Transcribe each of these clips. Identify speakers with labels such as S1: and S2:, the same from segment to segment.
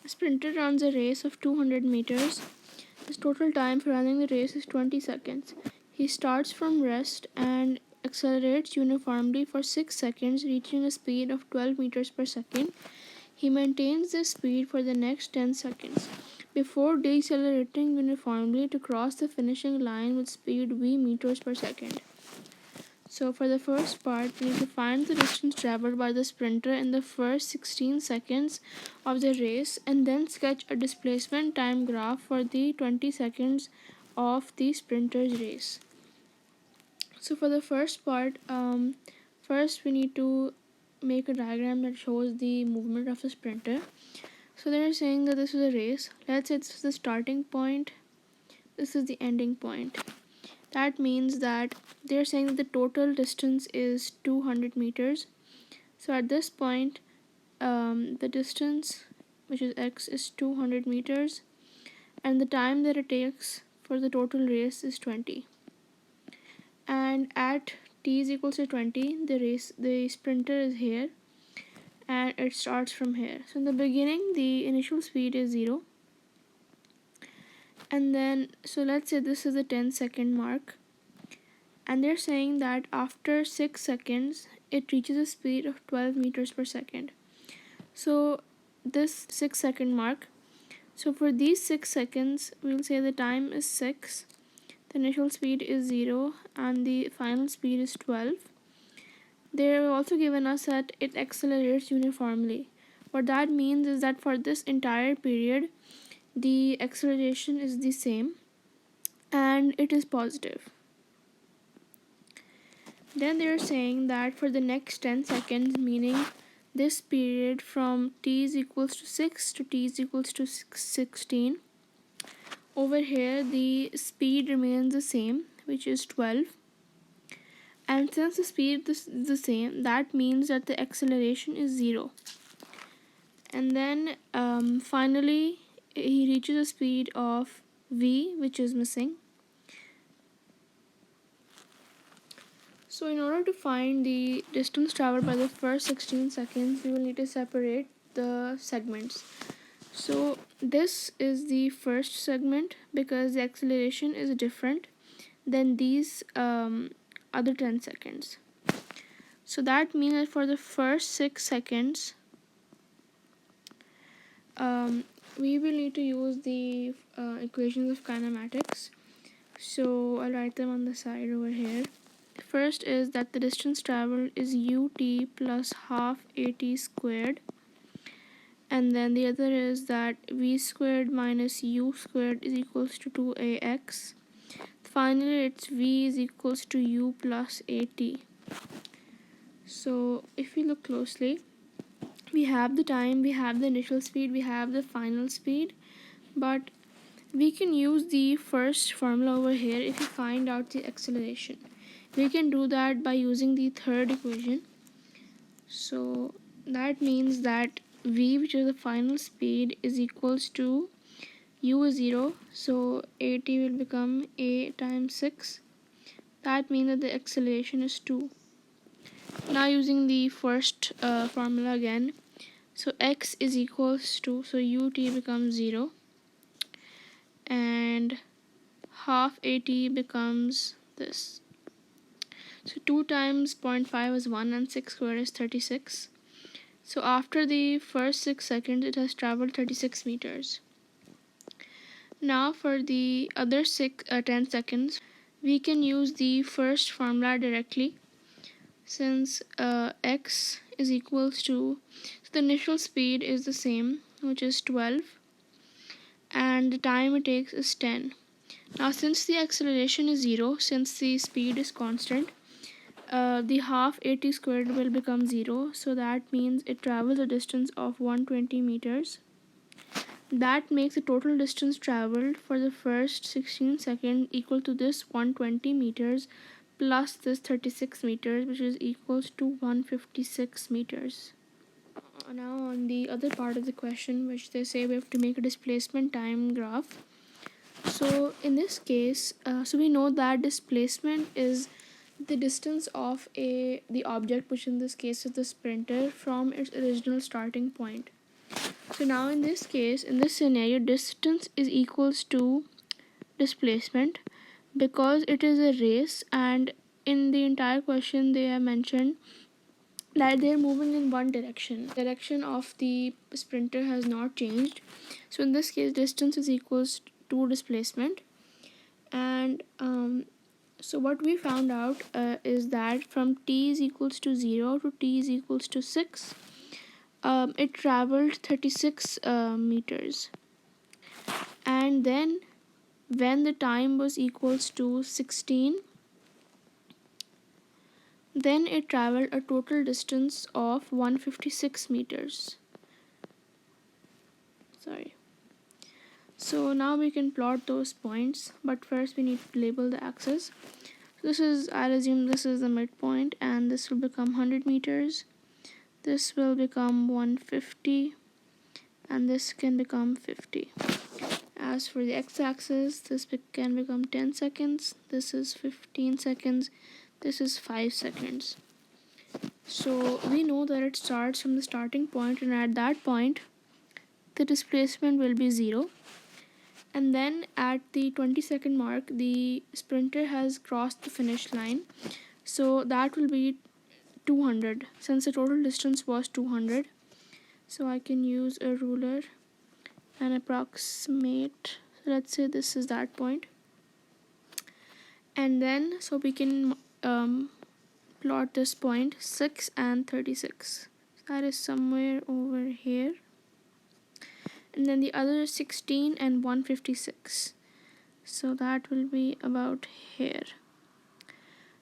S1: A sprinter runs a race of 200 meters. His total time for running the race is 20 seconds. He starts from rest and accelerates uniformly for 6 seconds, reaching a speed of 12 meters per second. He maintains this speed for the next 10 seconds before decelerating uniformly to cross the finishing line with speed v meters per second. So for the first part, we need to find the distance traveled by the sprinter in the first 16 seconds of the race and then sketch a displacement time graph for the 20 seconds of the sprinter's race. So for the first part, first we need to make a diagram that shows the movement of the sprinter. So they're saying that this is a race. Let's say this is the starting point, this is the ending point. That means that they're saying that the total distance is 200 meters. So at this point, the distance, which is x, is 200 meters, and the time that it takes for the total race is 20. And at t is equals to 20, the sprinter is here, and it starts from here. So in the beginning, the initial speed is 0. And then, so let's say this is the 10-second mark. And they're saying that after 6 seconds, it reaches a speed of 12 meters per second. So this 6-second mark. So for these 6 seconds, we'll say the time is 6. The initial speed is 0 and the final speed is 12. They've also given us that it accelerates uniformly. What that means is that for this entire period, the acceleration is the same and it is positive. Then they're saying that for the next 10 seconds, meaning this period from t is equals to 6 to t is equals to 16, over here the speed remains the same, which is 12. And since the speed is the same, that means that the acceleration is 0. And then finally he reaches a speed of v, which is missing. So in order to find the distance traveled by the first 16 seconds, we will need to separate the segments. So this is the first segment because the acceleration is different than these other 10 seconds. So that means that for the first 6 seconds, we will need to use the equations of kinematics. So I'll write them on the side over here. First is that the distance traveled is ut plus half at squared, and then the other is that v squared minus u squared is equals to 2ax. Finally, it's v is equals to u plus at. So if we look closely, we have the time, we have the initial speed, we have the final speed, but we can use the first formula over here if we find out the acceleration. We can do that by using the third equation. So that means that v, which is the final speed, is equals to u is 0, so at will become a times 6. That means that the acceleration is 2. Now using the first formula again, so x is equals to, so ut becomes 0 and half at becomes this. So 2 times 0.5 is 1 and 6 squared is 36. So after the first 6 seconds, it has traveled 36 meters. Now for the other 10 seconds, we can use the first formula directly, since x is equals to, so the initial speed is the same, which is 12, and the time it takes is 10. Now since the acceleration is 0, since the speed is constant, the half at squared will become 0, so that means it travels a distance of 120 meters. That makes the total distance traveled for the first 16 seconds equal to this 120 meters plus this 36 meters, which is equals to 156 meters. Now on the other part of the question, which they say we have to make a displacement time graph. So in this case, so we know that displacement is the distance of the object, which in this case is the sprinter, from its original starting point. So now in this case, in this scenario, distance is equals to displacement, because it is a race, and in the entire question they have mentioned that they're moving in one direction of the sprinter has not changed. So in this case, distance is equals to displacement. And so what we found out is that from t is equals to 0 to t is equals to 6, it traveled 36 meters. And then when the time was equals to 16, then it traveled a total distance of 156 meters. Sorry. So now we can plot those points, but first we need to label the axis. This is, I'll assume this is the midpoint, and this will become 100 meters. This will become 150, and this can become 50. As for the x-axis, this can become 10 seconds, this is 15 seconds, this is 5 seconds. So we know that it starts from the starting point, and at that point the displacement will be 0. And then at the 20-second mark, the sprinter has crossed the finish line, so that will be 200, since the total distance was 200. So I can use a ruler and approximate. Let's say this is that point, and then so we can plot this point 6 and 36. That is somewhere over here, and then the other 16 and 156, so that will be about here.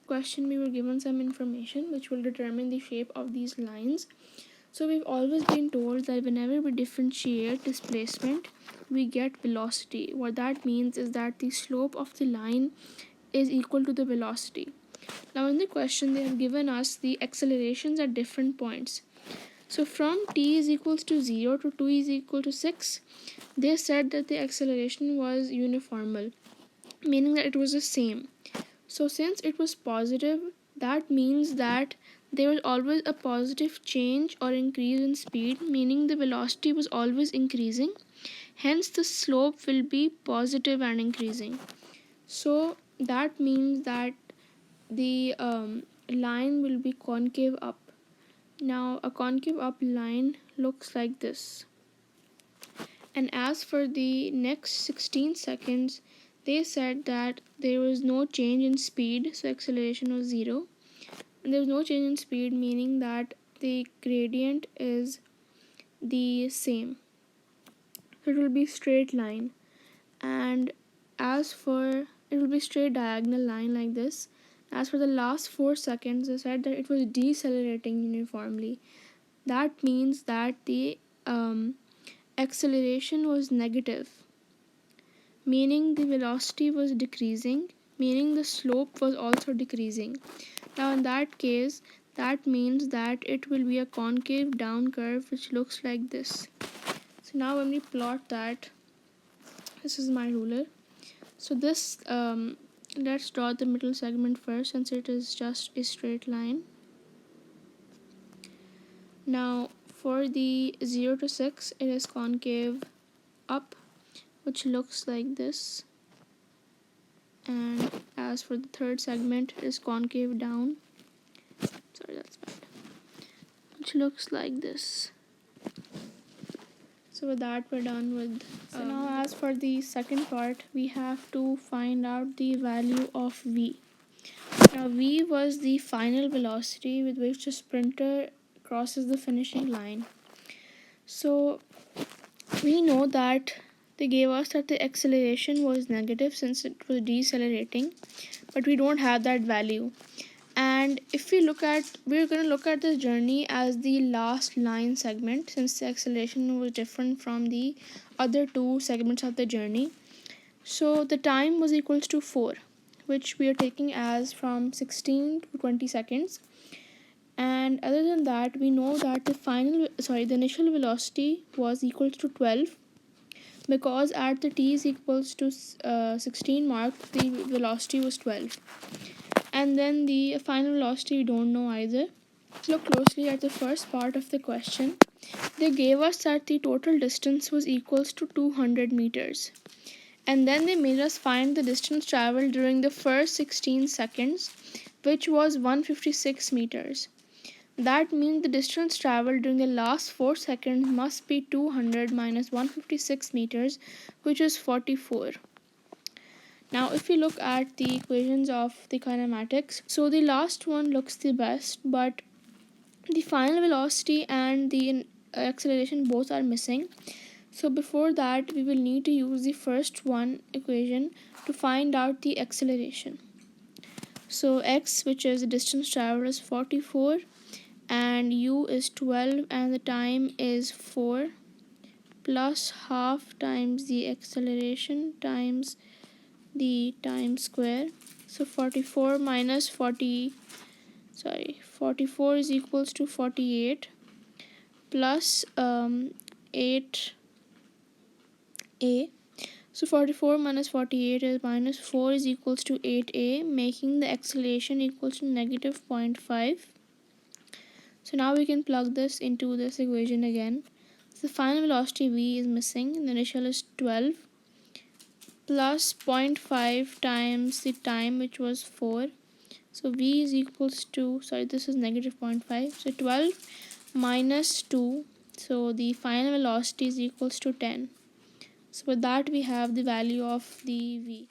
S1: Question, we were given some information which will determine the shape of these lines. So we've always been told that whenever we differentiate displacement, we get velocity. What that means is that the slope of the line is equal to the velocity. Now in the question, they have given us the accelerations at different points. So from t is equals to 0 to 2 is equal to 6, they said that the acceleration was uniformal, meaning that it was the same. So since it was positive, that means that there was always a positive change or increase in speed, meaning the velocity was always increasing. Hence the slope will be positive and increasing. So that means that the line will be concave up. Now a concave up line looks like this. And as for the next 16 seconds, they said that there was no change in speed, so acceleration was 0. And there was no change in speed, meaning that the gradient is the same. So it will be straight line. And as for, it will be straight diagonal line like this. As for the last 4 seconds, they said that it was decelerating uniformly. That means that the acceleration was negative, meaning the velocity was decreasing, meaning the slope was also decreasing. Now in that case, that means that it will be a concave down curve which looks like this. So now when we plot that, this is my ruler. So this let's draw the middle segment first, since it is just a straight line. Now for the 0 to 6, it is concave up, which looks like this. And as for the third segment, it is concave down. Sorry, that's bad. Which looks like this. So with that, we're done with. So now as for the second part, we have to find out the value of v. Now v was the final velocity with which the sprinter crosses the finishing line. So we know that they gave us that the acceleration was negative since it was decelerating, but we don't have that value. And if we look at, we're going to look at the journey as the last line segment, since the acceleration was different from the other two segments of the journey. So the time was equals to 4, which we are taking as from 16 to 20 seconds. And other than that, we know that the initial velocity was equals to 12, because at the t is equals to 16 mark, the velocity was 12. And then the final velocity we don't know either. Let's look closely at the first part of the question. They gave us that the total distance was equals to 200 meters. And then they made us find the distance traveled during the first 16 seconds, which was 156 meters. That means the distance traveled during the last 4 seconds must be 200 minus 156 meters, which is 44. Now, if we look at the equations of the kinematics, so the last one looks the best, but the final velocity and the acceleration both are missing. So before that, we will need to use the first one equation to find out the acceleration. So x, which is the distance traveled, is 44, and u is 12, and the time is 4, plus half times the acceleration times the time square. So 44 minus 44 is equals to 48, plus 8a. So 44 minus 48 is minus 4 is equals to 8a, making the acceleration equals to negative 0.5. So now we can plug this into this equation again. So the final velocity v is missing. The initial is 12, plus 0.5 times the time, which was 4. So v is equals to, this is negative 0.5. So 12 minus 2. So the final velocity is equals to 10. So with that, we have the value of the v.